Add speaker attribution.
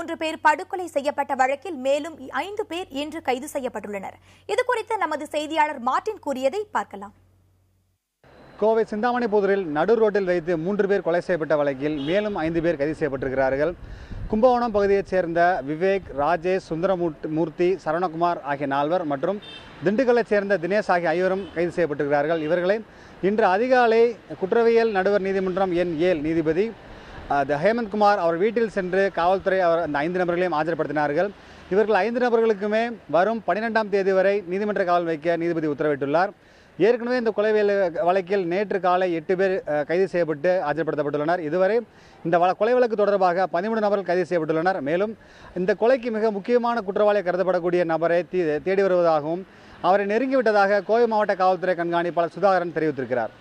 Speaker 1: 3 பேர் படுகொலை செய்யப்பட்ட வழக்கில் மேலும் 5 பேர் இன்று கைது செய்யப்பட்டுள்ளனர். இதுகுறித்து நமது செய்தியாளர் மார்டின் கூறியதை பார்க்கலாம்.
Speaker 2: கோவை சிந்தாமணி புதூரில் நடு ரோட்டில் வைத்து 3 பேர் கொலை செய்யப்பட்ட வழக்கில் மேலும் 5 பேர் கைது செய்யப்பட்டிருக்கிறார்கள். கும்பகோணம் பகுதியைச் சேர்ந்த விவேக், ராஜேஷ், சுந்தரமூர்த்தி, சரவணகுமார் ஆகிய 4 மற்றும் திண்டுக்கல்லைச் சேர்ந்த தினேஷ் ஆகிய 5 கைது செய்யப்பட்டிருக்கிறார்கள். இவர்களை இன்று அதிகாலை குற்றவியல் நடுவர் நீதிமன்றம் எண் 7 நீதிபதி ஹேமந்த்குமார் அவர் வீட்டில் சென்று காவல்துறை அந்த 5 நபர்களையும் ஆஜர்படுத்தினார்கள். இவர்கள் 5 நபர்களுக்குமே வரும் 12ஆம் தேதி வரை நீதிமன்ற காவல் வைக்க நீதிபதி உத்தரவிட்டுள்ளார். ஏற்கனவே இந்த கொலை வழக்கில் நேற்று காலை 8 பேர் கைது செய்யப்பட்டு ஆஜர்படுத்தப்பட்டுள்ளனர். இதுவரை இந்த கொலை வழக்கு தொடர்பாக 13 நபர்கள் கைது செய்யப்பட்டுள்ளனர். மேலும் இந்த கொலைக்கு மிக முக்கியமான குற்றவாளியாக கருதப்படக்கூடிய நபரை தேடி வருவதாகவும் அவரை நெருங்கிவிட்டதாக கோவை மாவட்ட காவல்துறை கண்காணிப்பாளர் சுதாகரன் தெரிவித்திருக்கிறார்.